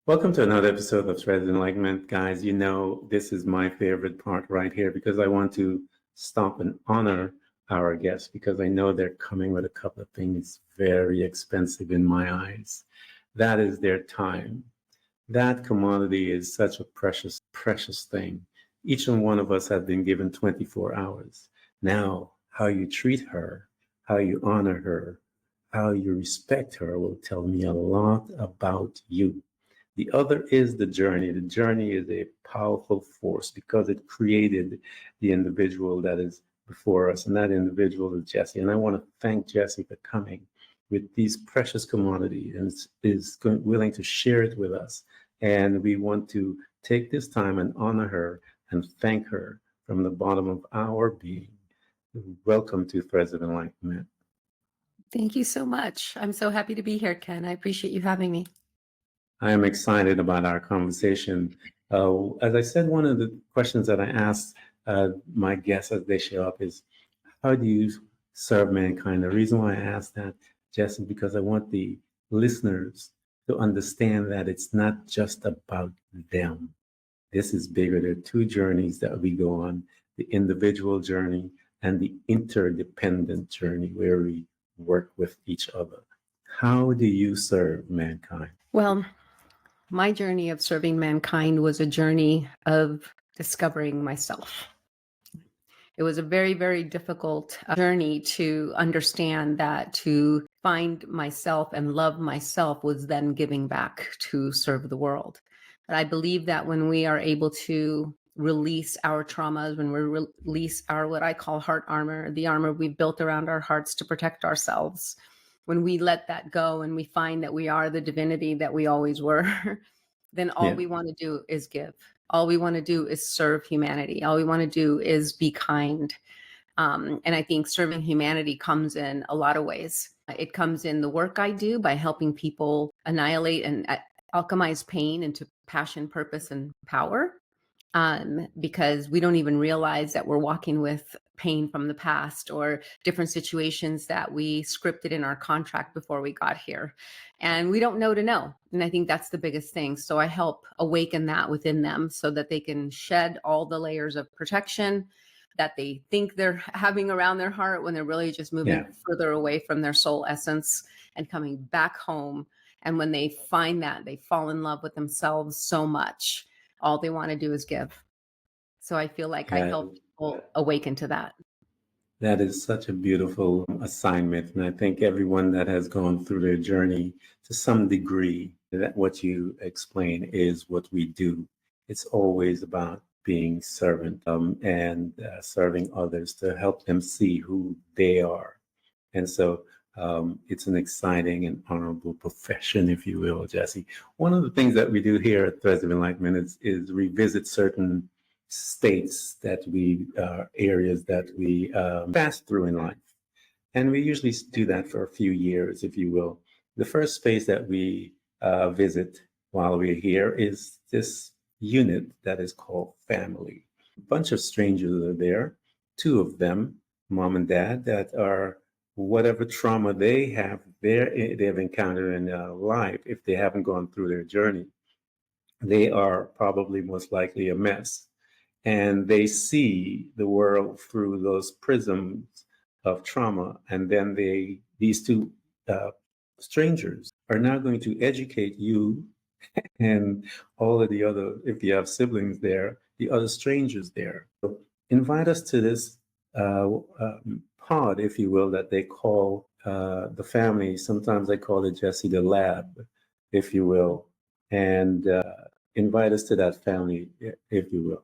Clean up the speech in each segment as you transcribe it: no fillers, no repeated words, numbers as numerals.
Welcome to another episode of Threads Enlightenment, guys. You know, this is my favorite part right here because I want to stop and honor our guests because I know they're coming with a couple of things very expensive in my eyes. That is their time. That commodity is such a precious, precious thing. Each and one of us have been given 24 hours. Now, how you treat her, how you honor her, how you respect her will tell me a lot about you. The other is the journey. The journey is a powerful force because it created the individual that is before us, and that individual is Jesse. And I want to thank Jesse for coming with these precious commodities and willing to share it with us. And we want to take this time and honor her and thank her from the bottom of our being. Welcome to Threads of Enlightenment. Thank you so much. I'm so happy to be here, Ken. I appreciate you having me. I am excited about our conversation. As I said, one of the questions that I asked my guests as they show up is, how do you serve mankind? The reason why I asked that, Jess, is because I want the listeners to understand that it's not just about them. This is bigger. There are two journeys that we go on, the individual journey and the interdependent journey where we work with each other. How do you serve mankind? Well, my journey of serving mankind was a journey of discovering myself. It was a very, very difficult journey to understand that to find myself and love myself was then giving back to serve the world. But I believe that when we are able to release our traumas, when we release our what I call heart armor, the armor we've built around our hearts to protect ourselves, when we let that go and we find that we are the divinity that we always were, then all we want to do is give. All we want to do is serve humanity. All we want to do is be kind. And I think serving humanity comes in a lot of ways. It comes in the work I do by helping people annihilate and alchemize pain into passion, purpose, and power. Because we don't even realize that we're walking with pain from the past or different situations that we scripted in our contract before we got here. And we don't know to know. And I think that's the biggest thing. So I help awaken that within them so that they can shed all the layers of protection that they think they're having around their heart when they're really just moving further away from their soul essence and coming back home. And when they find that, they fall in love with themselves so much. All they want to do is give. So I feel like I help people awaken to that. That is such a beautiful assignment. And I think everyone that has gone through their journey to some degree, that what you explain is what we do. It's always about being servant and serving others to help them see who they are. And so it's an exciting and honorable profession, if you will, Jesse. One of the things that we do here at Threads of Enlightenment is revisit certain states that areas that we pass through in life. And we usually do that for a few years, if you will. The first space that we visit while we're here is this unit that is called family. A bunch of strangers are there, two of them, mom and dad, that are whatever trauma they have encountered in their life, if they haven't gone through their journey, they are probably most likely a mess. And they see the world through those prisms of trauma. And then these two strangers are now going to educate you and all of the other, if you have siblings there, the other strangers there. So invite us to this pod, if you will, that they call the family. Sometimes they call it, Jesse, the lab, if you will, and invite us to that family, if you will.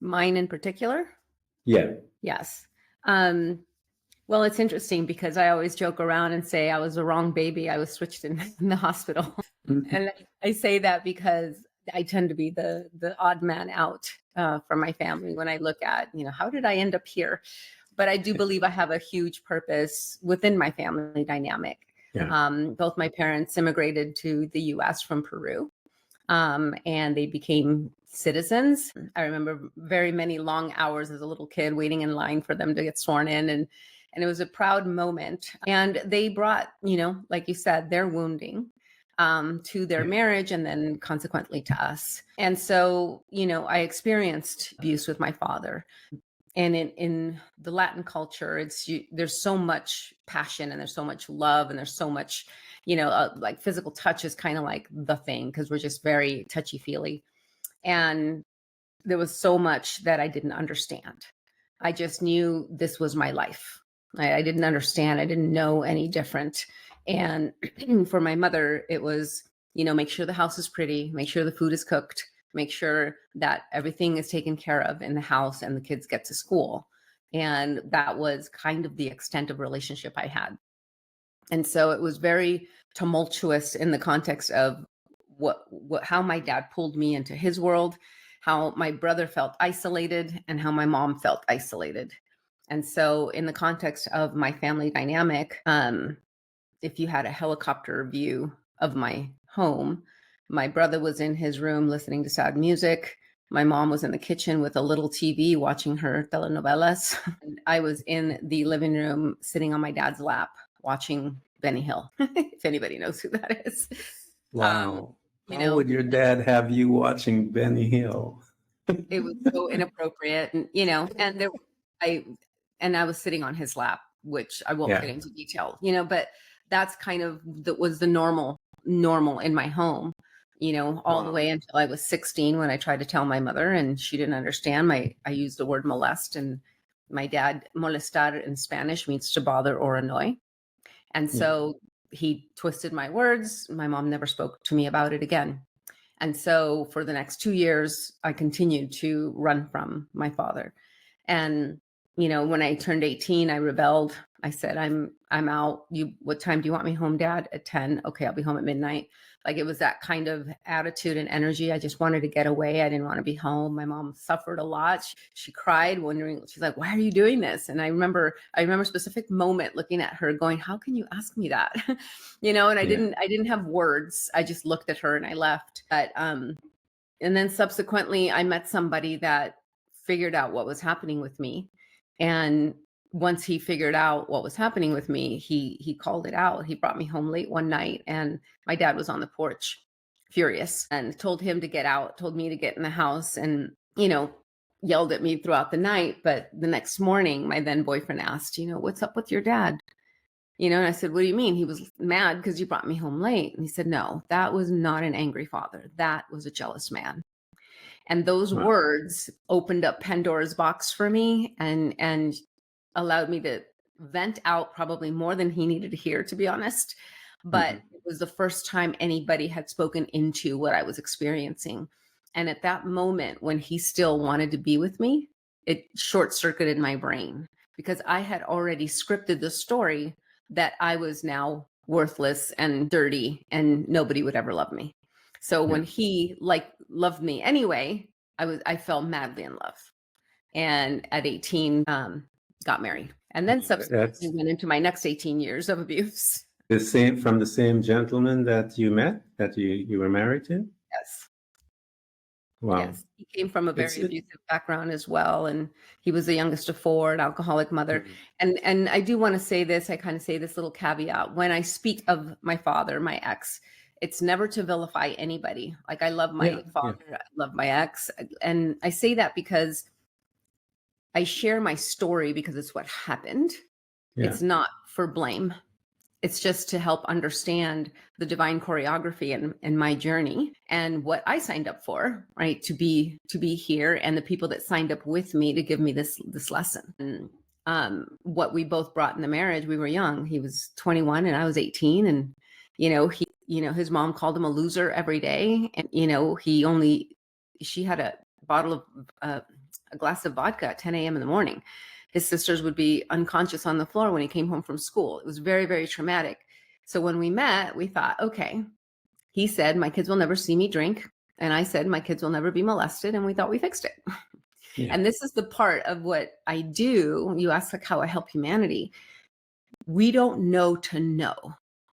Mine in particular? Yeah. Yes. Well, it's interesting because I always joke around and say I was the wrong baby. I was switched in the hospital. And I say that because I tend to be the odd man out for my family when I look at, how did I end up here? But I do believe I have a huge purpose within my family dynamic. Yeah. Both my parents immigrated to the U.S. from Peru, and they became citizens. I remember very many long hours as a little kid waiting in line for them to get sworn in. And it was a proud moment. And they brought, like you said, their wounding. to their Yeah. marriage and then consequently to us. And so, I experienced abuse with my father. And in the Latin culture, there's so much passion and there's so much love and there's so much, like physical touch is kind of like the thing because we're just very touchy feely. And there was so much that I didn't understand. I just knew this was my life. I didn't understand. I didn't know any different. And for my mother, it was, make sure the house is pretty, make sure the food is cooked, make sure that everything is taken care of in the house and the kids get to school. And that was kind of the extent of relationship I had. And so it was very tumultuous in the context of how my dad pulled me into his world, how my brother felt isolated, and how my mom felt isolated. And so, in the context of my family dynamic, if you had a helicopter view of my home, my brother was in his room listening to sad music. My mom was in the kitchen with a little TV watching her telenovelas. And I was in the living room sitting on my dad's lap watching Benny Hill, if anybody knows who that is. Wow. You How know, would your dad have you watching Benny Hill? it was so inappropriate, and I I was sitting on his lap, which I won't Yeah. get into detail, but that's kind of that was the normal in my home, all the Wow. way until I was 16 when I tried to tell my mother and she didn't understand. I used the word molest, and my dad, molestar in Spanish means to bother or annoy. And Yeah. so he twisted my words. My mom never spoke to me about it again. And so for the next 2 years, I continued to run from my father. And, when I turned 18, I rebelled. I said, I'm out. What time do you want me home, Dad? At 10. Okay, I'll be home at midnight. Like it was that kind of attitude and energy. I just wanted to get away. I didn't want to be home. My mom suffered a lot. She cried, wondering, she's like, why are you doing this? And I remember a specific moment looking at her going, how can you ask me that? And I Yeah. didn't have words. I just looked at her and I left. But and then subsequently I met somebody that figured out what was happening with me. And once he figured out what was happening with me, he called it out. He brought me home late one night and my dad was on the porch furious and told him to get out, told me to get in the house, and yelled at me throughout the night. But the next morning my then boyfriend asked, what's up with your dad? And I said, what do you mean? He was mad because you brought me home late. And he said, no, that was not an angry father. That was a jealous man. And those Wow. words opened up Pandora's box for me and allowed me to vent out probably more than he needed to hear, to be honest. But it was the first time anybody had spoken into what I was experiencing. And at that moment, when he still wanted to be with me, it short circuited my brain because I had already scripted the story that I was now worthless and dirty and nobody would ever love me. So when he loved me anyway, I fell madly in love. And at 18, got married. And then subsequently That's went into my next 18 years of abuse. from the same gentleman that you met, that you were married to? Yes. Wow. Yes. He came from a It's very abusive background as well. And he was the youngest of four, an alcoholic mother. And I do want to say this, I kind of say this little caveat. When I speak of my father, my ex, it's never to vilify anybody. Like I love my father, I love my ex. And I say that because I share my story because it's what happened. Yeah. It's not for blame. It's just to help understand the divine choreography in my journey and what I signed up for, right? To be here and the people that signed up with me to give me this lesson. And what we both brought in the marriage, we were young. He was 21 and I was 18. And, his mom called him a loser every day. And, she had a bottle of, a glass of vodka at 10 a.m. in the morning. His sisters would be unconscious on the floor when he came home from school. It was very, very traumatic. So when we met, we thought, okay, he said, my kids will never see me drink. And I said, my kids will never be molested. And we thought we fixed it. Yeah. And this is the part of what I do. You ask like how I help humanity. We don't know to know,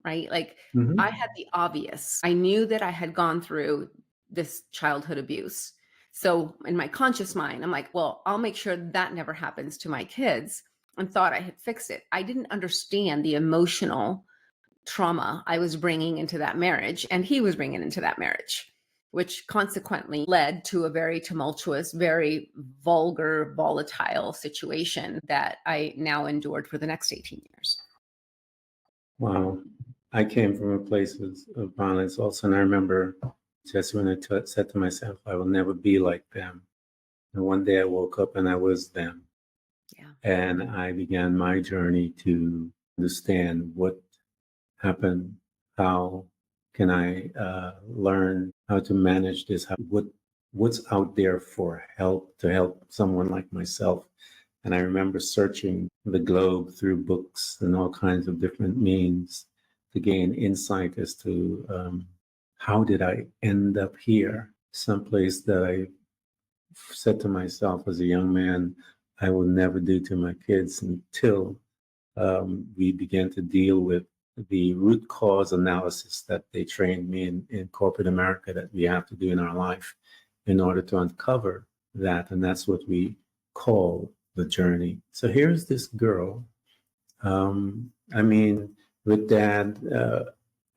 right? Like I had the obvious. I knew that I had gone through this childhood abuse. So in my conscious mind, I'm like, well, I'll make sure that never happens to my kids, and thought I had fixed it. I didn't understand the emotional trauma I was bringing into that marriage, and he was bringing into that marriage, which consequently led to a very tumultuous, very vulgar, volatile situation that I now endured for the next 18 years. Wow. I came from a place of violence also. And I remember just when I said to myself, I will never be like them. And one day I woke up and I was them. Yeah. And I began my journey to understand what happened, how can I learn how to manage this, what's out there for help, to help someone like myself. And I remember searching the globe through books and all kinds of different means to gain insight as to how did I end up here, someplace that I said to myself as a young man, I will never do to my kids until we began to deal with the root cause analysis that they trained me in corporate America that we have to do in our life in order to uncover that. And that's what we call the journey. So here's this girl. I mean, with dad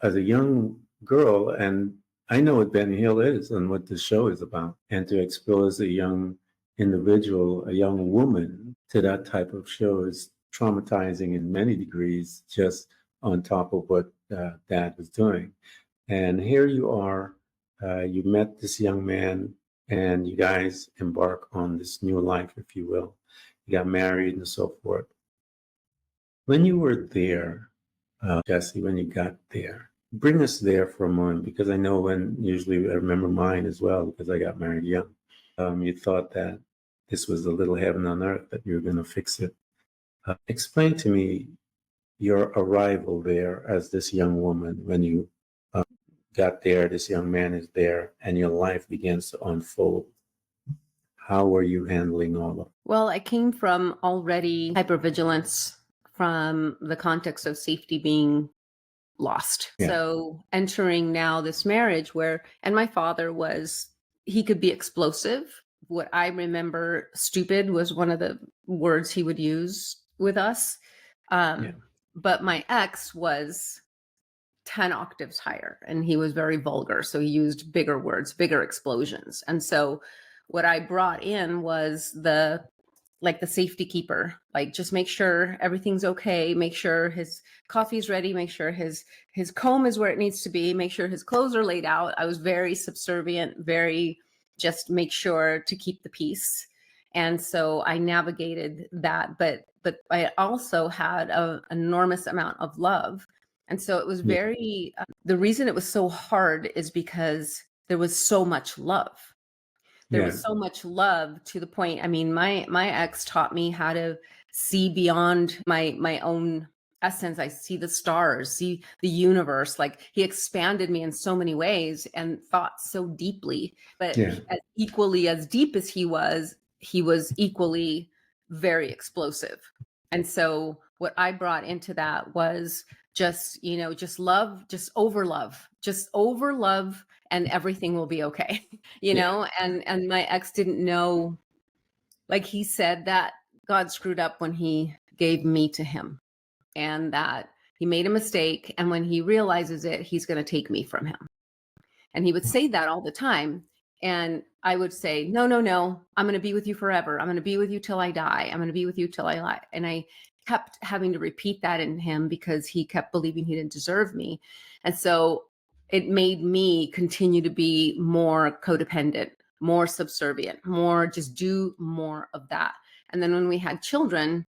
as a young girl, and I know what Ben Hill is and what the show is about, and to expose a young individual, a young woman, to that type of show is traumatizing in many degrees, just on top of what dad was doing. And here you are, you met this young man, and you guys embark on this new life, if you will. You got married and so forth. When you were there, Jesse, when you got there, bring us there for a moment, because I know when usually I remember mine as well, because I got married young. You thought that this was a little heaven on earth, that you were going to fix it. Explain to me your arrival there as this young woman. When you got there, this young man is there, and your life begins to unfold. How were you handling all of it? Well, I came from already hypervigilance from the context of safety being lost. Yeah. So entering now this marriage and my father he could be explosive. What I remember, stupid was one of the words he would use with us. Yeah. But my ex was 10 octaves higher, and he was very vulgar. So he used bigger words, bigger explosions. And so what I brought in was the safety keeper, like just make sure everything's okay, make sure his coffee's ready, make sure his comb is where it needs to be, make sure his clothes are laid out. I was very subservient, very just make sure to keep the peace. And so I navigated that, but I also had an enormous amount of love. And so it was very, the reason it was so hard is because there was so much love. There was so much love, to the point. I mean, my ex taught me how to see beyond my own essence. I see the stars, see the universe. Like, he expanded me in so many ways and thought so deeply, but as equally as deep as he was equally very explosive. And so what I brought into that was just love, just over love, and everything will be okay. know, and my ex didn't know, like he said, that God screwed up when he gave me to him, and that he made a mistake, and when he realizes it, he's going to take me from him. And he would say that all the time. And I would say, no, I'm going to be with you forever. I'm going to be with you till I die. I'm going to be with you till I die. And I kept having to repeat that in him because he kept believing he didn't deserve me. And so it made me continue to be more codependent, more subservient, more just do more of that. And then when we had children,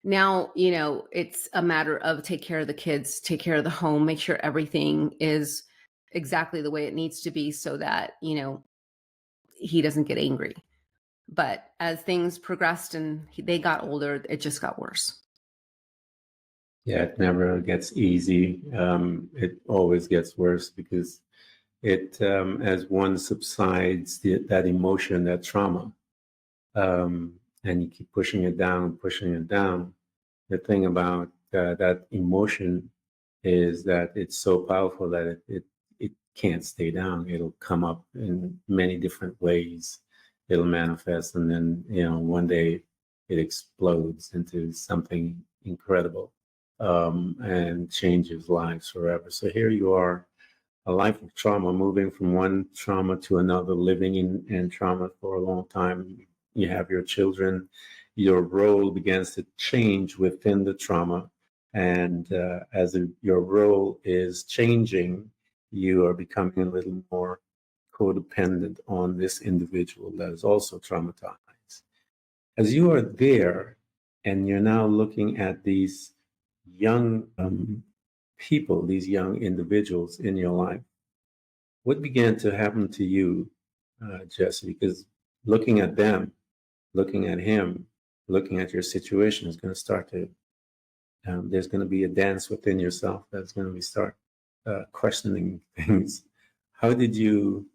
now, it's a matter of take care of the kids, take care of the home, make sure everything is exactly the way it needs to be, so that, he doesn't get angry. But as things progressed and they got older, it just got worse. Yeah, it never gets easy. It always gets worse, because as one subsides that emotion, that trauma, and you keep pushing it down, the thing about that emotion is that it's so powerful that it can't stay down. It'll come up in many different ways. It'll manifest, and then one day it explodes into something incredible. and changes lives forever. So here you are, a life of trauma, moving from one trauma to another, living in trauma for a long time. You have your children, your role begins to change within the trauma. And your role is changing, you are becoming a little more codependent on this individual that is also traumatized. As you are there and you're now looking at these young people, these young individuals in your life, what began to happen to you, Jesse? Because looking at them, looking at him, looking at your situation is going to start to, there's going to be a dance within yourself that's going to be start questioning things. How did you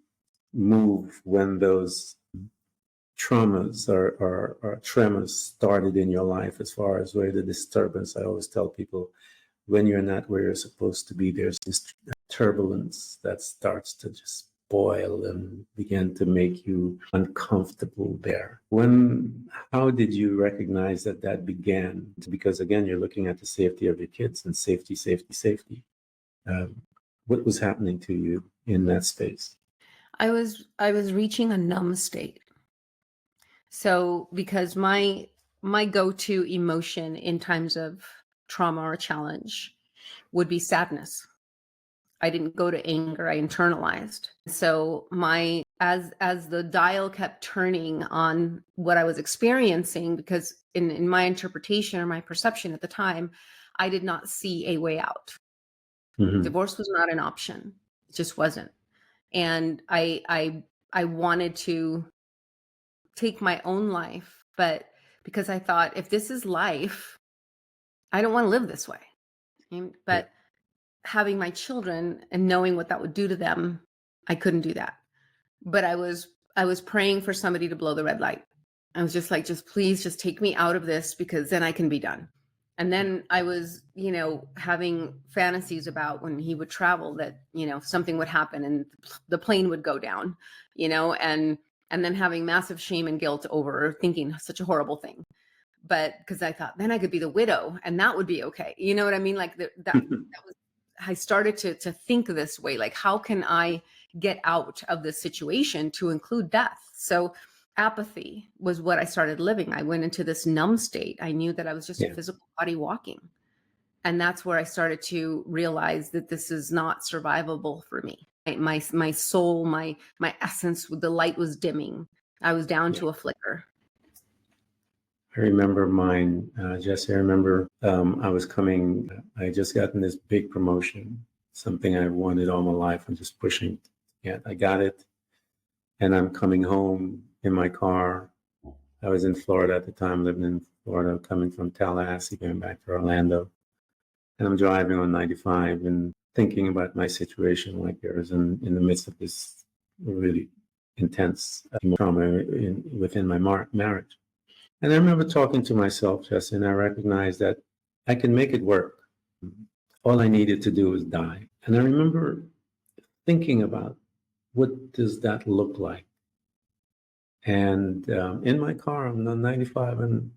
move when those traumas or tremors started in your life, as far as where the disturbance? I always tell people, when you're not where you're supposed to be, there's this turbulence that starts to just boil and begin to make you uncomfortable there. How did you recognize that that began? Because again, you're looking at the safety of your kids and safety, safety, safety. What was happening to you in that space? I was reaching a numb state. So because my go-to emotion in times of trauma or challenge would be sadness. I didn't go to anger, I internalized. So as the dial kept turning on what I was experiencing, because in my interpretation or my perception at the time, I did not see a way out. Mm-hmm. Divorce was not an option. It just wasn't. And I wanted to take my own life, but because I thought, if this is life, I don't want to live this way. But having my children and knowing what that would do to them, I couldn't do that. But I was praying for somebody to blow the red light. I was just like, just please just take me out of this, because then I can be done. And then I was, having fantasies about when he would travel, that, something would happen and the plane would go down, and then having massive shame and guilt over thinking such a horrible thing. But because I thought, then I could be the widow and that would be okay. You know what I mean? Like that was, I started to think this way, like, how can I get out of this situation to include death? So apathy was what I started living. I went into this numb state. I knew that I was just a physical body walking. And that's where I started to realize that this is not survivable for me. My soul, my essence, the light was dimming. I was down to a flicker. I remember mine, Jesse. I remember I had just gotten this big promotion, something I wanted all my life. I'm just pushing. Yeah, I got it. And I'm coming home in my car. I was in Florida at the time, living in Florida, coming from Tallahassee, going back to Orlando. And I'm driving on 95 and thinking about my situation, like I was in the midst of this really intense trauma within my marriage. And I remember talking to myself, Jesse, and I recognized that I can make it work. All I needed to do was die. And I remember thinking about, what does that look like? And in my car, I'm on 95 and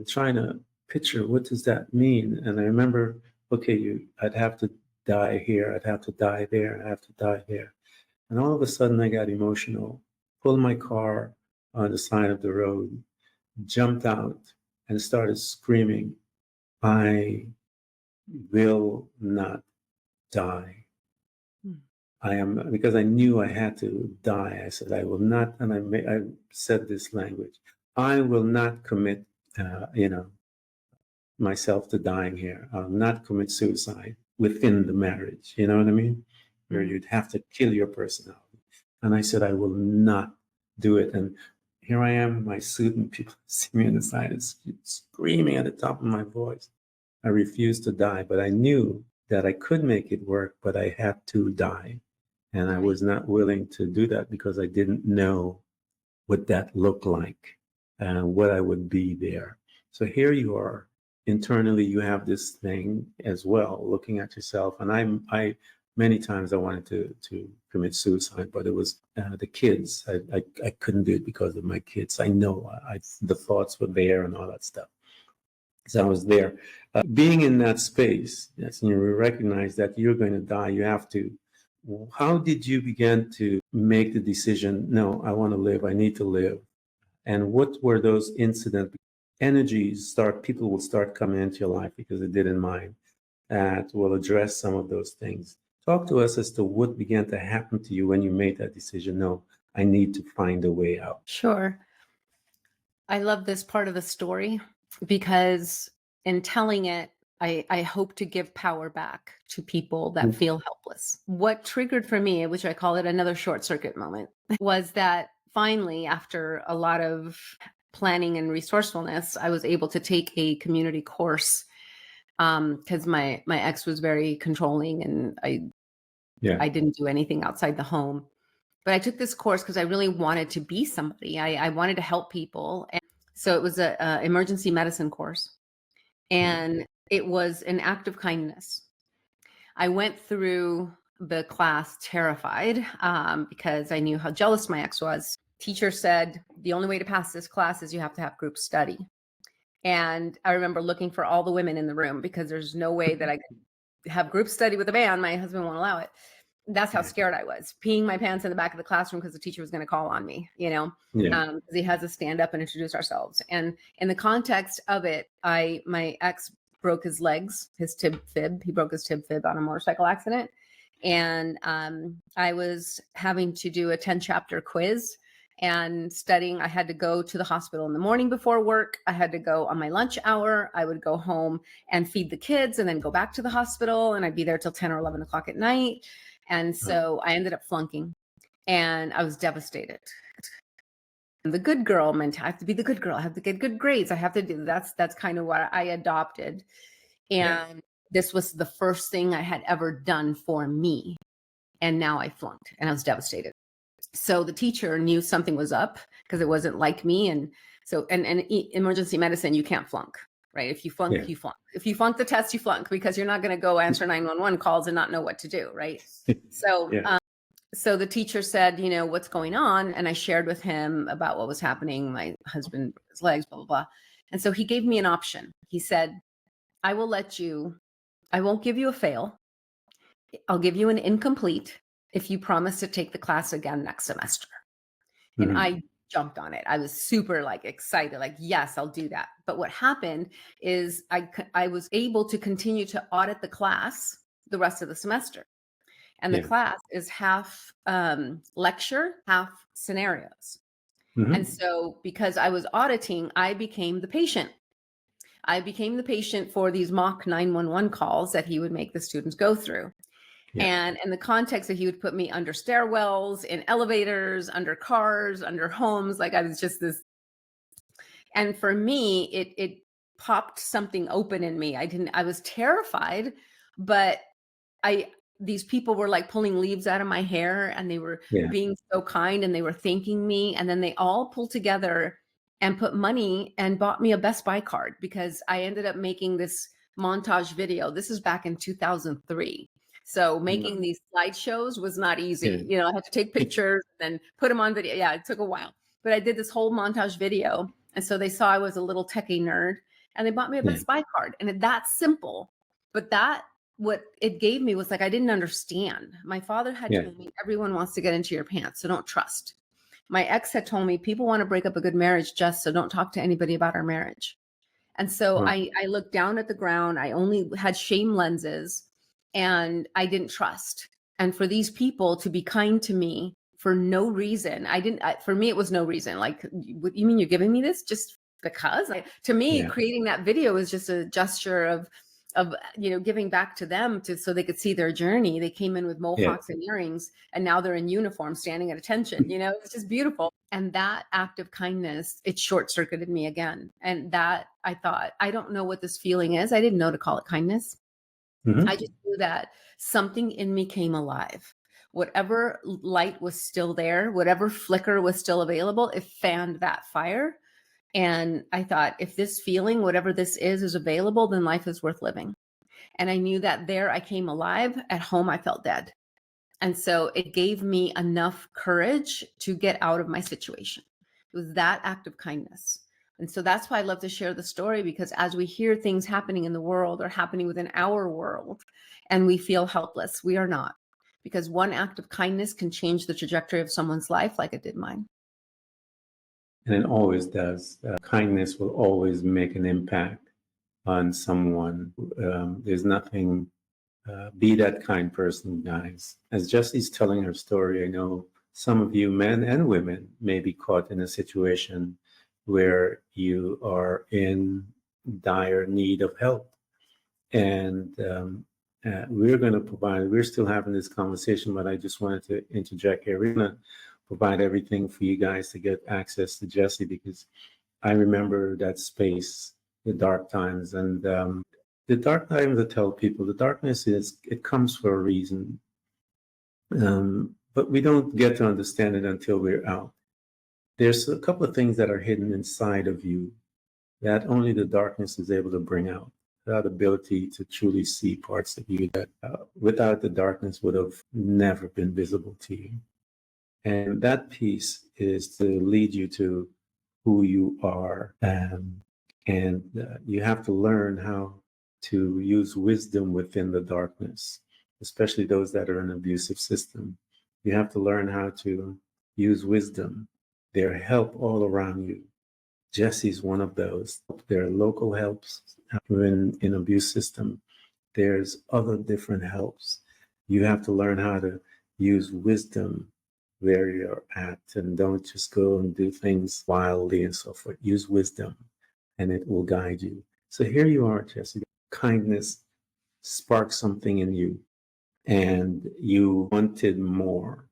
trying to picture, what does that mean? And I remember, okay, I'd have to die here. I'd have to die there. I'd have to die there. And all of a sudden I got emotional, pulled my car on the side of the road, jumped out and started screaming, I will not die. Because I knew I had to die. I said, I will not, and I said this language, I will not commit, myself to dying here. I'll not commit suicide within the marriage. You know what I mean? Where you'd have to kill your personality. And I said, I will not do it. And here I am in my suit, and people see me on the side and screaming at the top of my voice. I refused to die, but I knew that I could make it work, but I had to die. And I was not willing to do that because I didn't know what that looked like and what I would be there. So here you are. Internally, you have this thing as well, looking at yourself. And I many times I wanted to commit suicide, but it was the kids. I couldn't do it because of my kids. I know the thoughts were there and all that stuff. So I was there. Being in that space, yes, and you recognize that you're going to die, you have to. How did you begin to make the decision, no, I want to live, I need to live? And what were those incident energies people will start coming into your life because they did in mine that will address some of those things. Talk to us as to what began to happen to you when you made that decision. No, I need to find a way out. Sure. I love this part of the story because in telling it, I hope to give power back to people that feel helpless. What triggered for me, which I call it another short circuit moment, was that finally, after a lot of planning and resourcefulness, I was able to take a community course because my ex was very controlling and I didn't do anything outside the home. But I took this course because I really wanted to be somebody. I wanted to help people. And so it was a emergency medicine course. And it was an act of kindness. I went through the class terrified because I knew how jealous my ex was. Teacher said, the only way to pass this class is you have to have group study. And I remember looking for all the women in the room because there's no way that I could have group study with a man. My husband won't allow it. That's how scared I was, peeing my pants in the back of the classroom because the teacher was going to call on me, because he has us stand up and introduce ourselves. And in the context of it, my ex broke his legs, his tib fib. He broke his tib fib on a motorcycle accident. And I was having to do a 10-chapter quiz and studying. I had to go to the hospital in the morning before work. I had to go on my lunch hour. I would go home and feed the kids and then go back to the hospital. And I'd be there till 10 or 11 o'clock at night. And so I ended up flunking and I was devastated. The good girl mentality, I have to be the good girl. I have to get good grades. I have to do that's kind of what I adopted. And this was the first thing I had ever done for me. And now I flunked and I was devastated. So the teacher knew something was up because it wasn't like me. And so, and emergency medicine, you can't flunk, right? If you flunk, you flunk. If you flunk the test, you flunk because you're not going to go answer 911 calls and not know what to do, right? So, so the teacher said, what's going on? And I shared with him about what was happening. My husband, his legs, blah, blah, blah. And so he gave me an option. He said, I won't give you a fail. I'll give you an incomplete if you promise to take the class again next semester. And I jumped on it. I was super excited, yes, I'll do that. But what happened is I was able to continue to audit the class the rest of the semester. And the class is half lecture, half scenarios. And so because I was auditing, I became the patient. I became the patient for these mock 911 calls that he would make the students go through. And in the context that he would put me under stairwells, in elevators, under cars, under homes, I was just this. And for me, it popped something open in me. I was terrified, but these people were pulling leaves out of my hair and they were being so kind and they were thanking me. And then they all pulled together and put money and bought me a Best Buy card because I ended up making this montage video. This is back in 2003. So making these slideshows was not easy. I had to take pictures and then put them on video. Yeah, it took a while, but I did this whole montage video. And so they saw I was a little techie nerd and they bought me a Best Buy card. And that's simple, but what it gave me was I didn't understand. My father had told me everyone wants to get into your pants, so don't trust. My ex had told me people want to break up a good marriage, so don't talk to anybody about our marriage. And so I looked down at the ground. I only had shame lenses and I didn't trust. And for these people to be kind to me for no reason, for me, it was no reason. What you mean you're giving me this just because? To me, creating that video was just a gesture of giving back to them so they could see their journey. They came in with mohawks and earrings and now they're in uniform standing at attention. It's just beautiful. And that act of kindness, it short circuited me again. And that I thought, I don't know what this feeling is. I didn't know to call it kindness. I just knew that something in me came alive. Whatever light was still there, whatever flicker was still available, it fanned that fire. And I thought, if this feeling, whatever this is available, then life is worth living. And I knew that there I came alive. At home, I felt dead. And so it gave me enough courage to get out of my situation. It was that act of kindness. And so that's why I love to share the story, because as we hear things happening in the world or happening within our world and we feel helpless, we are not. Because one act of kindness can change the trajectory of someone's life like it did mine. And it always does. Kindness will always make an impact on someone. There's nothing, be that kind person, guys. As Jessie's telling her story, I know some of you, men and women, may be caught in a situation where you are in dire need of help. And we're going to provide, we're still having this conversation, but I just wanted to interject here. We're going to provide everything for you guys to get access to Jessie, because I remember that space, the dark times. And the dark times, I tell people, the darkness is, it comes for a reason. But we don't get to understand it until we're out. There's a couple of things that are hidden inside of you that only the darkness is able to bring out. That ability to truly see parts of you that without the darkness would have never been visible to you. And that piece is to lead you to who you are. And you have to learn how to use wisdom within the darkness, especially those that are in an abusive system. You have to learn how to use wisdom. There are help all around you. Jessie's one of those. There are local helps in abuse system. There's other different helps. You have to learn how to use wisdom where you're at, and don't just go and do things wildly and so forth. Use wisdom and it will guide you. So here you are, Jessie. Kindness sparked something in you and you wanted more.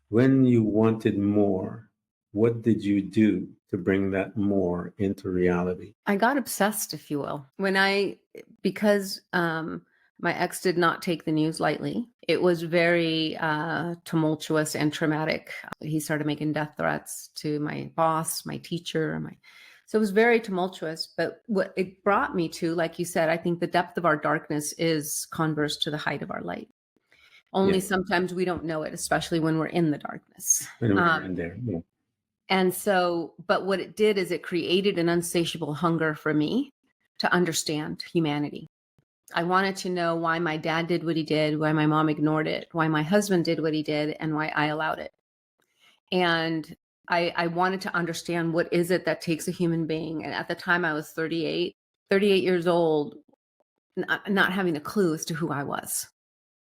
When you wanted more, what did you do to bring that more into reality? I got obsessed, if you will. Because my ex did not take the news lightly. It was very tumultuous and traumatic. He started making death threats to my boss, my teacher, so it was very tumultuous. But what it brought me to, like you said, I think the depth of our darkness is converse to the height of our light. Only sometimes we don't know it, especially when we're in the darkness. When we're in there, yeah. And so, but what it did is it created an insatiable hunger for me to understand humanity. I wanted to know why my dad did what he did, why my mom ignored it, why my husband did what he did, and why I allowed it. And I wanted to understand, what is it that takes a human being? And at the time I was 38 years old, not having a clue as to who I was.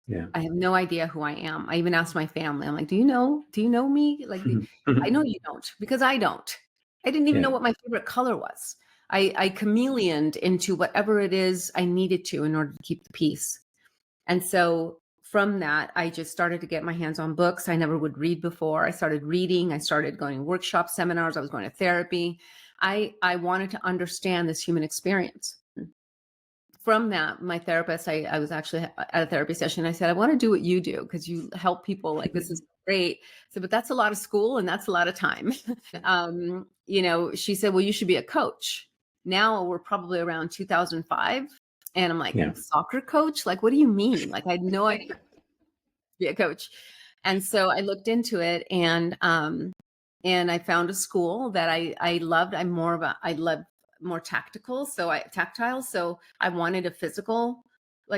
Yeah. I have no idea who I am. I even asked my family, I'm like, do you know me? Like, I know you don't, because I don't. I didn't even know what my favorite color was. I chameleoned into whatever it is I needed to in order to keep the peace. And so from that, I just started to get my hands on books I never would read before. I started reading. I started going to workshop seminars. I was going to therapy. I wanted to understand this human experience. From that, my therapist, I was actually at a therapy session. I said, I want to do what you do, because you help people. Like, this is great. So, but that's a lot of school and that's a lot of time. She said, well, you should be a coach. Now we're probably around 2005. And I'm like, soccer coach? Like, what do you mean? Like, I had no idea to be a coach. And so I looked into it, and I found a school that I loved. I love more tactile. So I wanted a physical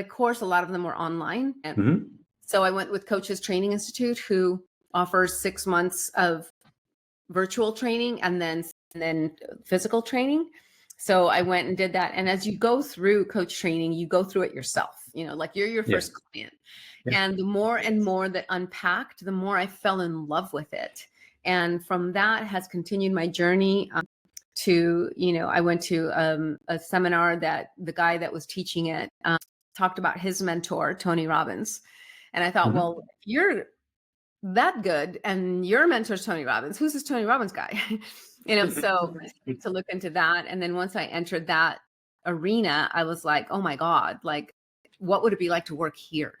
course. A lot of them were online. And so I went with Coaches Training Institute, who offers 6 months of virtual training and then physical training. So I went and did that. And as you go through coach training, you go through it yourself, like you're your first client. And the more and more that unpacked, the more I fell in love with it. And from that has continued my journey to, I went to a seminar that the guy that was teaching it talked about his mentor, Tony Robbins. And I thought, well, if you're that good and your mentor's Tony Robbins, who's this Tony Robbins guy? So I started to look into that. And then once I entered that arena, I was like, oh my God, like, what would it be like to work here?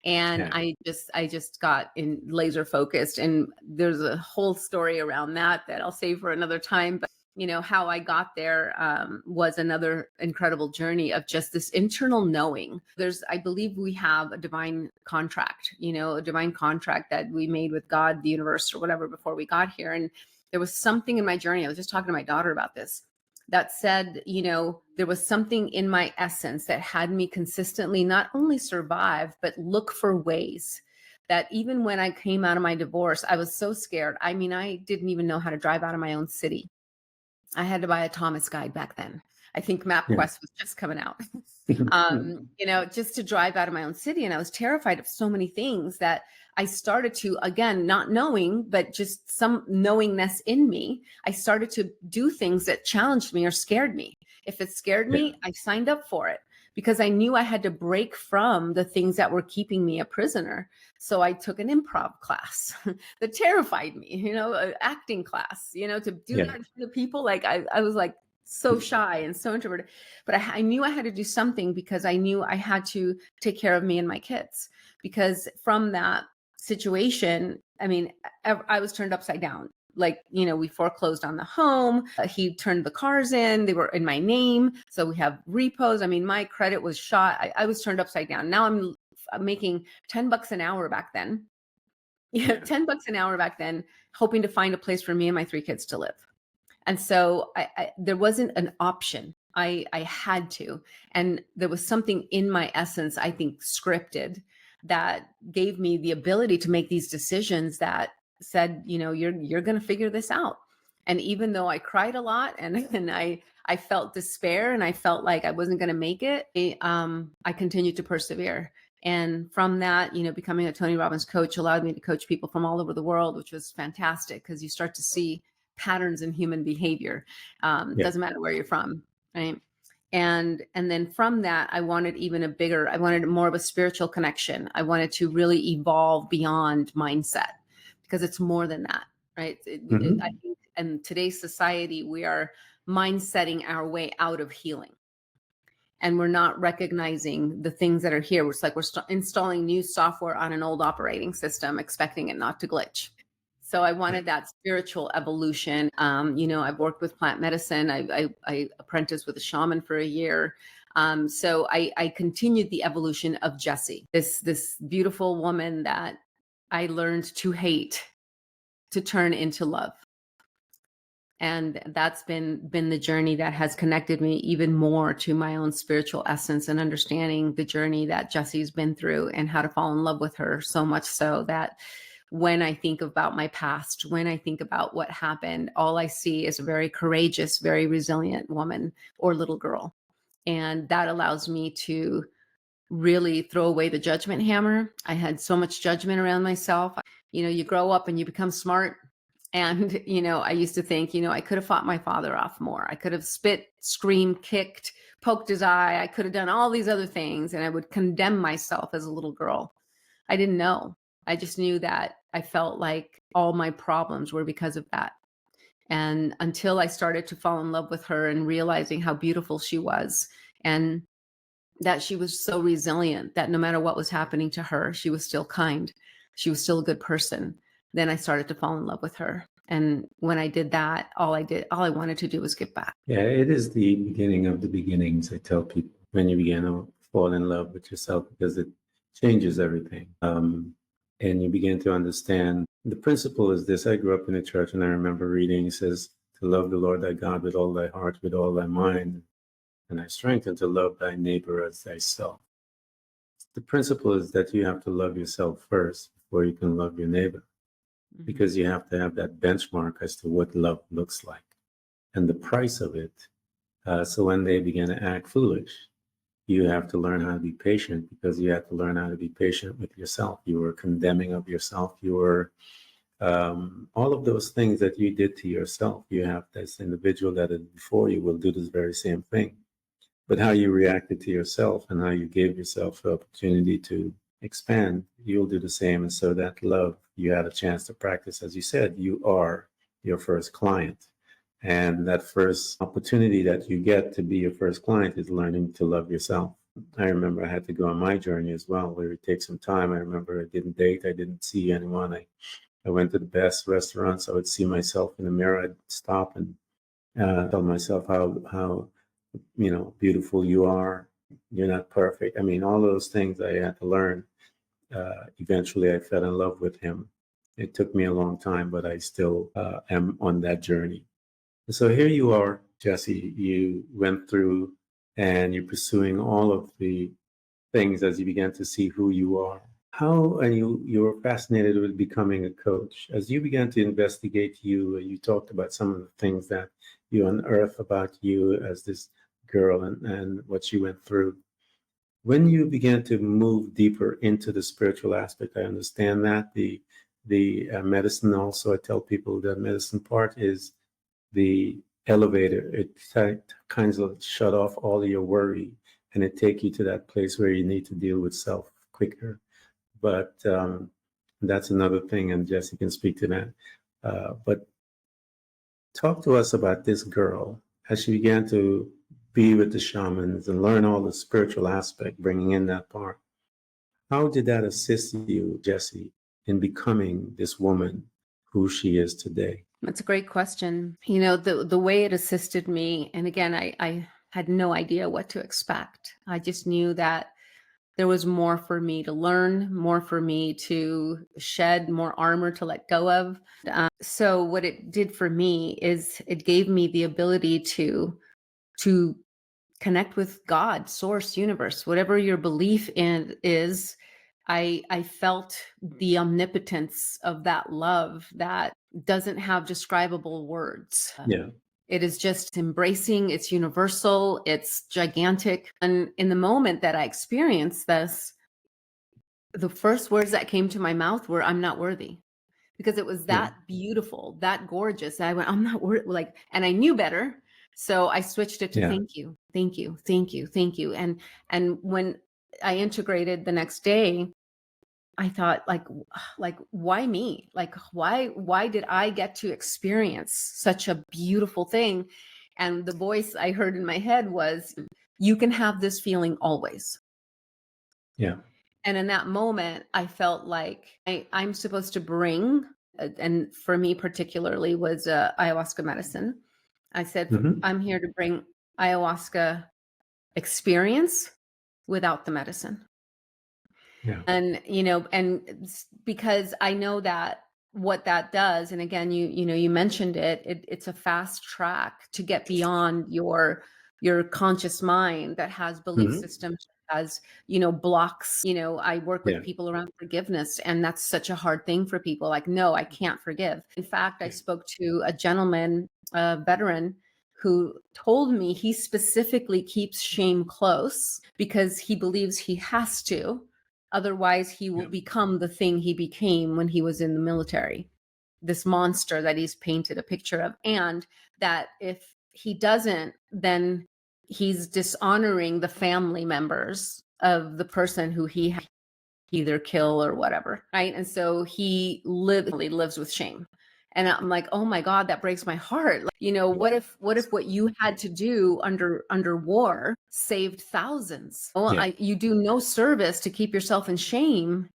And I just got in laser focused, and there's a whole story around that I'll save for another time. But how I got there was another incredible journey of just this internal knowing. I believe we have a divine contract, a divine contract that we made with God, the universe, or whatever, before we got here. And There was something in my journey. I was just talking to my daughter about this, that said, there was something in my essence that had me consistently not only survive, but look for ways that even when I came out of my divorce, I was so scared. I mean, I didn't even know how to drive out of my own city. I had to buy a Thomas guide back then. I think MapQuest was just coming out, just to drive out of my own city. And I was terrified of so many things that I started to, again, not knowing, but just some knowingness in me, I started to do things that challenged me or scared me. If it scared me, I signed up for it because I knew I had to break from the things that were keeping me a prisoner. So I took an improv class that terrified me, an acting class, to do that to people. Like I was like so shy and so introverted, but I knew I had to do something because I knew I had to take care of me and my kids, because from that situation, I mean, I was turned upside down. Like, we foreclosed on the home. He turned the cars in. They were in my name. So we have repos. I mean, my credit was shot. I was turned upside down. Now I'm making $10 an hour back then. Yeah, $10 an hour back then, hoping to find a place for me and my 3 kids to live. And so there wasn't an option. I had to. And there was something in my essence, I think, scripted, that gave me the ability to make these decisions that said, you're going to figure this out. And even though I cried a lot and I felt despair and I felt like I wasn't going to make it, I continued to persevere. And from that, becoming a Tony Robbins coach allowed me to coach people from all over the world, which was fantastic because you start to see patterns in human behavior. Doesn't matter where you're from, right? And then from that, I wanted I wanted more of a spiritual connection. I wanted to really evolve beyond mindset, because it's more than that, right? I think in today's society, we are mindsetting our way out of healing. And we're not recognizing the things that are here. It's like we're installing new software on an old operating system, expecting it not to glitch. So I wanted that spiritual evolution. I've worked with plant medicine. I apprenticed with a shaman for a year. So I continued the evolution of Jessie, this beautiful woman that I learned to hate, to turn into love. And that's been the journey that has connected me even more to my own spiritual essence and understanding the journey that Jessie's been through and how to fall in love with her, so much so that when I think about my past, when I think about what happened, all I see is a very courageous, very resilient woman or little girl. And that allows me to really throw away the judgment hammer. I had so much judgment around myself. You grow up and you become smart. And, I used to think, I could have fought my father off more. I could have spit, screamed, kicked, poked his eye. I could have done all these other things. And I would condemn myself as a little girl. I didn't know. I just knew that I felt like all my problems were because of that. And until I started to fall in love with her and realizing how beautiful she was, and that she was so resilient, that no matter what was happening to her, she was still kind. She was still a good person. Then I started to fall in love with her. And when I did that, all I wanted to do was give back. Yeah, it is the beginning of the beginnings. I tell people, when you begin to fall in love with yourself, because it changes everything. And you begin to understand the principle is this. I grew up in a church and I remember reading, it says, to love the Lord thy God with all thy heart, with all thy mind, and thy strength, and to love thy neighbor as thyself. The principle is that you have to love yourself first before you can love your neighbor, because you have to have that benchmark as to what love looks like and the price of it. So when they begin to act foolish, you have to learn how to be patient, because you have to learn how to be patient with yourself. You were condemning of yourself. You were all of those things that you did to yourself. You have this individual that is before you will do this very same thing. But how you reacted to yourself and how you gave yourself the opportunity to expand, you'll do the same. And so that love you had a chance to practice, as you said, you are your first client. And that first opportunity that you get to be your first client is learning to love yourself. I remember I had to go on my journey as well, where it takes some time. I remember I didn't date. I didn't see anyone. I went to the best restaurants. I would see myself in the mirror. I'd stop and tell myself how beautiful you are. You're not perfect. I mean, all those things I had to learn. Eventually, I fell in love with him. It took me a long time, but I still am on that journey. So here you are, Jesse. You went through and you're pursuing all of the things as you began to see who you are. How, and you were fascinated with becoming a coach. As you began to investigate you talked about some of the things that you unearthed about you as this girl and what she went through. When you began to move deeper into the spiritual aspect, I understand that the medicine also, I tell people the medicine part is the elevator. It kind of shut off all your worry and it take you to that place where you need to deal with self quicker. But that's another thing, and Jesse can speak to that. But talk to us about this girl as she began to be with the shamans and learn all the spiritual aspect, bringing in that part. How did that assist you, Jesse, in becoming this woman who she is today? That's a great question. You know, the way it assisted me, and again, I had no idea what to expect. I just knew that there was more for me to learn, more for me to shed, more armor to let go of. So what it did for me is it gave me the ability to connect with God, source, universe, whatever your belief in is. I felt the omnipotence of that love that doesn't have describable words. Yeah. It is just embracing, it's universal, it's gigantic. And in the moment that I experienced this, the first words that came to my mouth were, I'm not worthy. Because it was Yeah. that beautiful, that gorgeous. I went, I'm not worthy. Like, and I knew better. So I switched it to Yeah. thank you, thank you, thank you, thank you. And when I integrated the next day, I thought like why me? Like why did I get to experience such a beautiful thing? And the voice I heard in my head was, you can have this feeling always. Yeah. And in that moment, I felt like I'm supposed to bring, and for me particularly was ayahuasca medicine. I said, Mm-hmm. I'm here to bring ayahuasca experience without the medicine. Yeah. And, you know, because I know that what that does, and again, you mentioned it's a fast track to get beyond your conscious mind that has belief Mm-hmm. systems, has, blocks. I work with Yeah. people around forgiveness, and that's such a hard thing for people. Like, no, I can't forgive. In fact, I spoke to a gentleman, a veteran, who told me he specifically keeps shame close because he believes he has to. Otherwise, he will Yeah. become the thing he became when he was in the military, this monster that he's painted a picture of. And that if he doesn't, then he's dishonoring the family members of the person who he either kill or whatever, right? And so he literally lives with shame. And I'm like, oh my God, that breaks my heart. Like, what if what you had to do under war saved thousands? Well, Yeah. you do no service to keep yourself in shame.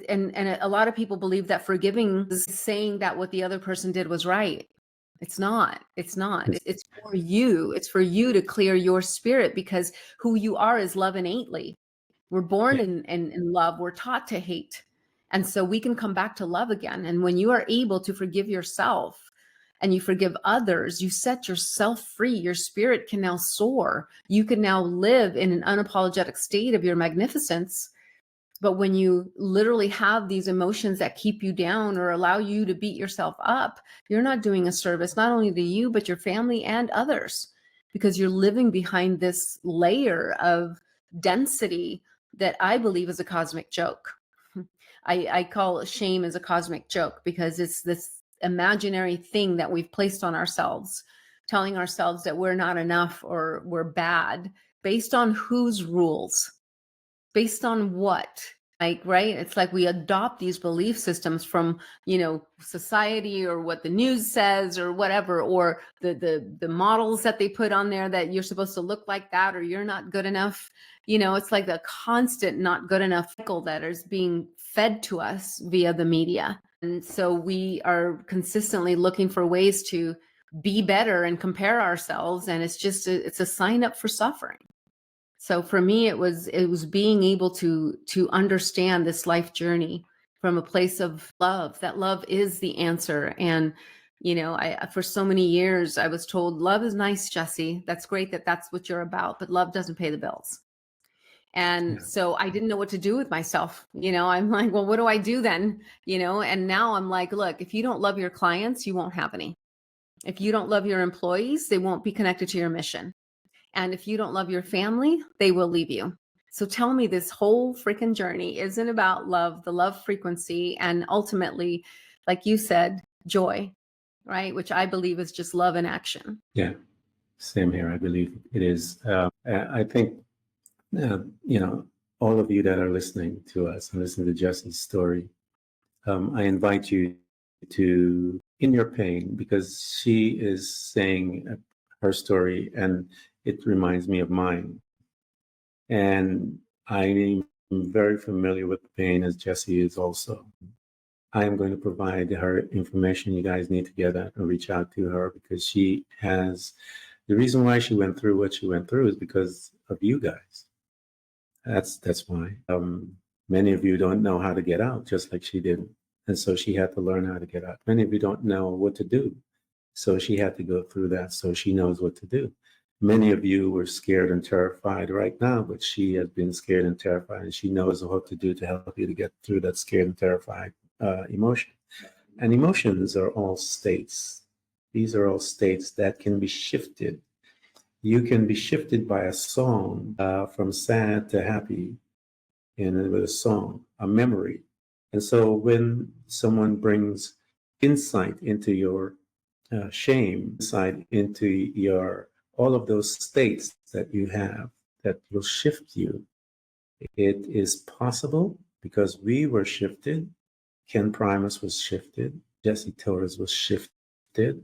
And a lot of people believe that forgiving is saying that what the other person did was right. It's not. It's not. It's for you. It's for you to clear your spirit, because who you are is love innately. We're born Yeah. in love. We're taught to hate. And so we can come back to love again. And when you are able to forgive yourself and you forgive others, you set yourself free. Your spirit can now soar. You can now live in an unapologetic state of your magnificence. But when you literally have these emotions that keep you down or allow you to beat yourself up, you're not doing a service, not only to you, but your family and others, because you're living behind this layer of density that I believe is a cosmic joke. I call shame as a cosmic joke because it's this imaginary thing that we've placed on ourselves, telling ourselves that we're not enough or we're bad based on whose rules? Based on what? Like, right? It's like we adopt these belief systems from, society or what the news says or whatever, or the models that they put on there that you're supposed to look like that or you're not good enough. It's like the constant not good enough cycle that is being fed to us via the media. And so we are consistently looking for ways to be better and compare ourselves. And it's a sign up for suffering. So for me, it was being able to understand this life journey from a place of love, that love is the answer. And, I for so many years, I was told, love is nice, Jesse. That's great that that's what you're about, but love doesn't pay the bills. And Yeah. so I didn't know what to do with myself. I'm like, well, what do I do then? And now I'm like, look, if you don't love your clients, you won't have any. If you don't love your employees, they won't be connected to your mission. And if you don't love your family, they will leave you. So tell me, this whole freaking journey isn't about love, the love frequency, and ultimately, like you said, joy, right? Which I believe is just love in action. Yeah. Same here. I believe it is. I think, all of you that are listening to us and listening to Jesse's story, I invite you to, in your pain, because she is saying her story and it reminds me of mine. And I'm very familiar with the pain, as Jesse is also. I am going to provide her information. You guys need to get that and reach out to her, because she has, the reason why she went through what she went through is because of you guys. That's why. Many of you don't know how to get out, just like she did. And so she had to learn how to get out. Many of you don't know what to do. So she had to go through that, so she knows what to do. Many of you were scared and terrified right now, but she has been scared and terrified, and she knows what to do to help you to get through that scared and terrified emotion. And emotions are all states. These are all states that can be shifted. You can be shifted by a song from sad to happy, with a song, a memory. And so when someone brings insight into your shame, insight into your all of those states that you have that will shift you, it is possible because we were shifted. Ken Primus was shifted. Jesse Torres was shifted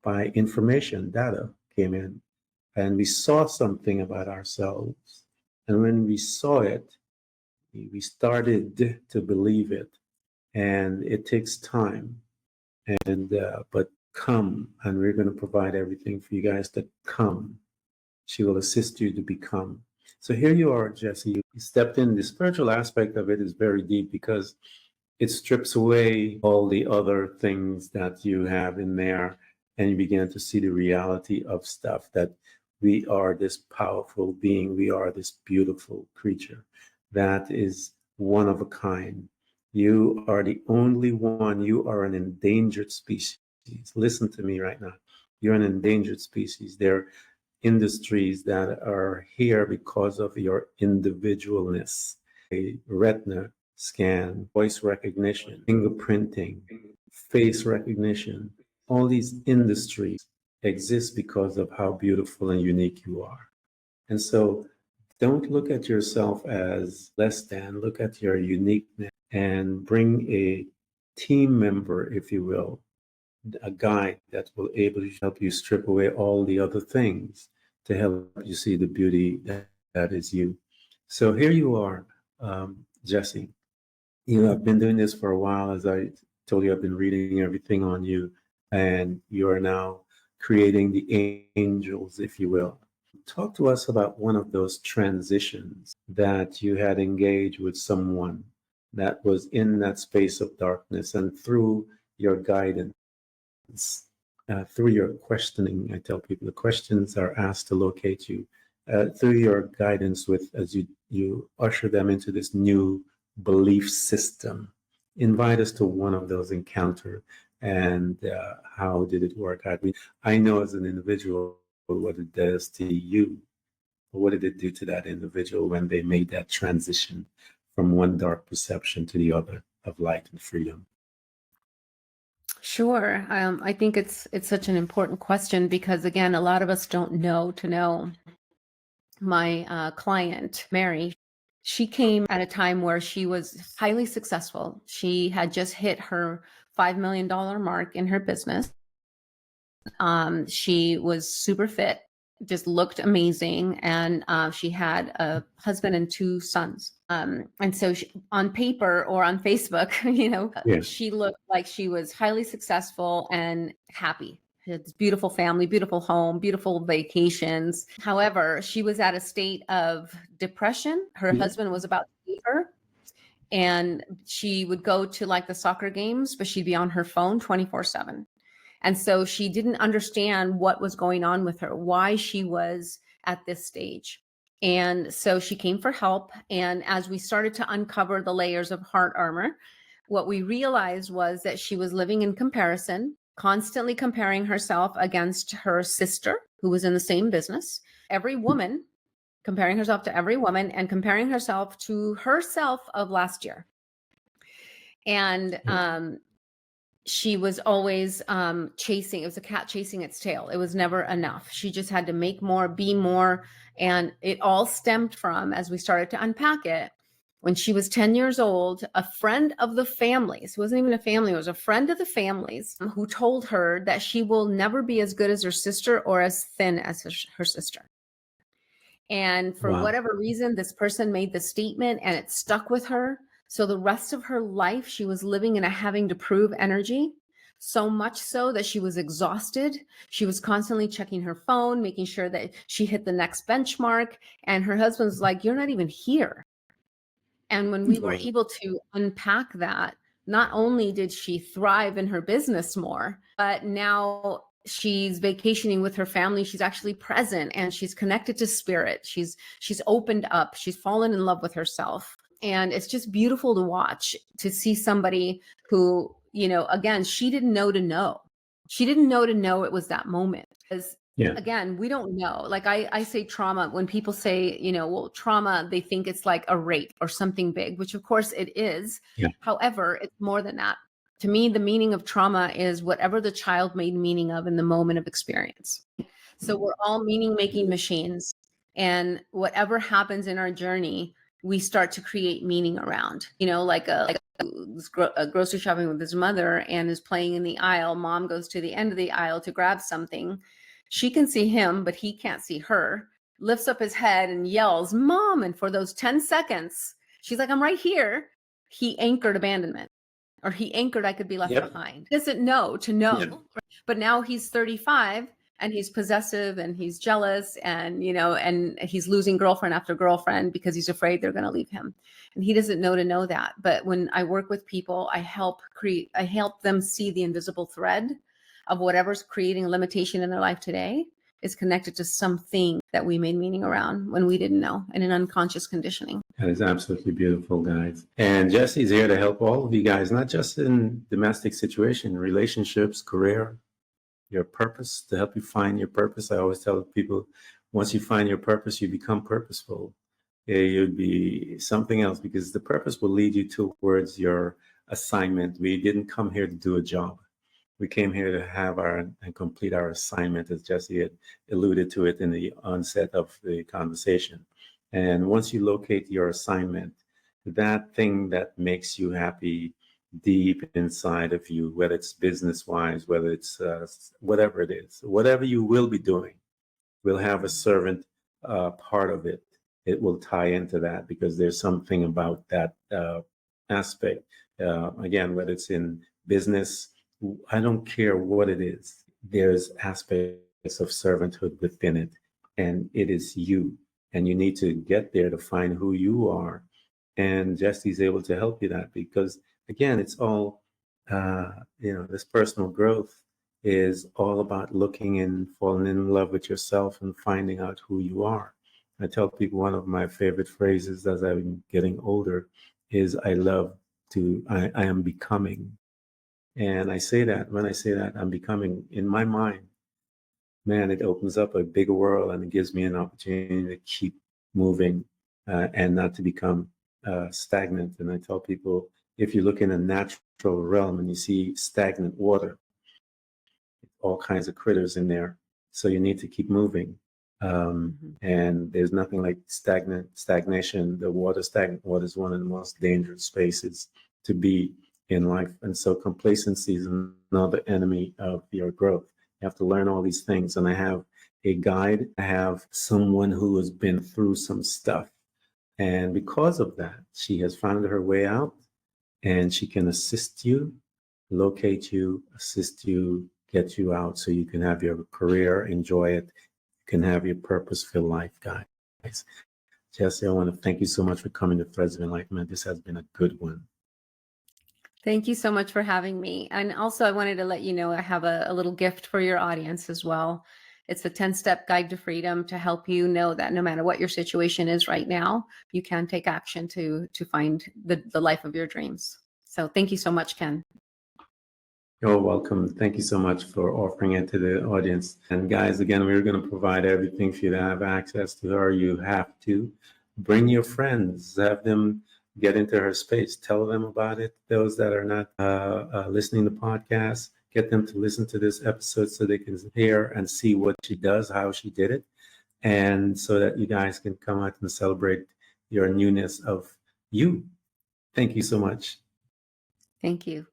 by information, data came in, and we saw something about ourselves. And when we saw it, we started to believe it. And it takes time. But come, and we're going to provide everything for you guys to come. She will assist you to become. So here you are, Jesse. You stepped in. The spiritual aspect of it is very deep because it strips away all the other things that you have in there, and you begin to see the reality of stuff, that we are this powerful being. We are this beautiful creature that is one of a kind. You are the only one. You are an endangered species. Listen to me right now. You're an endangered species. There are industries that are here because of your individualness. A retina scan, voice recognition, fingerprinting, face recognition. All these industries exist because of how beautiful and unique you are. And so don't look at yourself as less than, look at your uniqueness and bring a team member, if you will, a guide that will able to help you strip away all the other things to help you see the beauty that is you. So here you are, Jesse. You have been doing this for a while. As I told you, I've been reading everything on you, and you are now creating the angels, if you will. Talk to us about one of those transitions that you had engaged with someone that was in that space of darkness, and through your guidance, through your questioning. I tell people the questions are asked to locate you. Through your guidance, with as you usher them into this new belief system. Invite us to one of those encounters, and how did it work out? I know as an individual what it does to you. What did it do to that individual when they made that transition from one dark perception to the other of light and freedom? Sure. I think it's such an important question because, again, a lot of us don't know to know. My client, Mary, she came at a time where she was highly successful. She had just hit her $5 million mark in her business. She was super fit, just looked amazing, and she had a husband and 2 sons. And so on paper or on Facebook, Yeah. she looked like she was highly successful and happy. She had this beautiful family, beautiful home, beautiful vacations. However, she was at a state of depression. Her husband was about to leave her, And she would go to like the soccer games, but she'd be on her phone 24/7. And so she didn't understand what was going on with her, why she was at this stage. And so she came for help. And as we started to uncover the layers of heart armor, what we realized was that she was living in comparison, constantly comparing herself against her sister, who was in the same business. Every woman, comparing herself to every woman and comparing herself to herself of last year. And she was always chasing. It was a cat chasing its tail. It was never enough. She just had to make more, be more. And it all stemmed from, as we started to unpack it, when she was 10 years old, a friend of the family's, it wasn't even a family, it was a friend of the family's, who told her that she will never be as good as her sister or as thin as her sister. And for whatever reason, this person made the statement and it stuck with her. So the rest of her life, she was living in a having to prove energy, so much so that she was exhausted. She was constantly checking her phone, making sure that she hit the next benchmark. And her husband's like, "You're not even here." And when we were able to unpack that, not only did she thrive in her business more, but now she's vacationing with her family. She's actually present and she's connected to spirit. She's opened up. She's fallen in love with herself. And it's just beautiful to watch, to see somebody who, you know, again, she didn't know to know. She didn't know to know it was that moment. Because again, we don't know. Like I say trauma, when people say, you know, well, trauma, they think it's like a rape or something big, which of course it is. However, it's more than that. To me, the meaning of trauma is whatever the child made meaning of in the moment of experience. So we're all meaning-making machines. And whatever happens in our journey, we start to create meaning around. You know, like a grocery shopping with his mother and is playing in the aisle. Mom goes to the end of the aisle to grab something. She can see him, but he can't see her. Lifts up his head and yells, "Mom!" And for those 10 seconds, she's like, "I'm right here." He anchored abandonment. Or he anchored, I could be left behind. He doesn't know to know. But now he's 35 and he's possessive and he's jealous and, you know, and he's losing girlfriend after girlfriend because he's afraid they're going to leave him. And he doesn't know to know that. But when I work with people, I help them see the invisible thread of whatever's creating a limitation in their life today is connected to something that we made meaning around when we didn't know, in an unconscious conditioning. That is absolutely beautiful, guys. And Jesse's here to help all of you guys, not just in domestic situation, relationships, career, your purpose, to help you find your purpose. I always tell people, once you find your purpose, you become purposeful. You'd be something else, because the purpose will lead you towards your assignment. We didn't come here to do a job. We came here to have and complete our assignment, as Jesse had alluded to it in the onset of the conversation. And once you locate your assignment, that thing that makes you happy deep inside of you, whether it's business-wise, whether it's whatever it is, whatever you will be doing, will have a servant part of it. It will tie into that, because there's something about that aspect. Again, whether it's in business, I don't care what it is, there's aspects of servanthood within it, and it is you. And you need to get there to find who you are. And Jesse's able to help you that, because again, it's all, this personal growth is all about looking and falling in love with yourself and finding out who you are. I tell people one of my favorite phrases as I'm getting older is, I am becoming. And I say that, when I say that, I'm becoming, in my mind, man, it opens up a bigger world, and it gives me an opportunity to keep moving and not to become stagnant. And I tell people, if you look in a natural realm and you see stagnant water, all kinds of critters in there. So you need to keep moving. And there's nothing like stagnation. Stagnant water is one of the most dangerous spaces to be in life. And so complacency is another enemy of your growth. You have to learn all these things. And I have a guide. I have someone who has been through some stuff. And because of that, she has found her way out, and she can assist you, locate you, assist you, get you out so you can have your career, enjoy it. You can have your purpose-filled life, guys. Jesse, I want to thank you so much for coming to Threads of Enlightenment. This has been a good one. Thank you so much for having me. And also, I wanted to let you know I have a little gift for your audience as well. It's a 10-step guide to freedom to help you know that no matter what your situation is right now, you can take action to find the life of your dreams. So thank you so much, Ken. You're welcome. Thank you so much for offering it to the audience. And guys, again, we're going to provide everything for you to have access to her. You have to bring your friends, have them get into her space, tell them about it. Those that are not listening to podcasts, get them to listen to this episode so they can hear and see what she does, how she did it, and so that you guys can come out and celebrate your newness of you. Thank you so much. Thank you.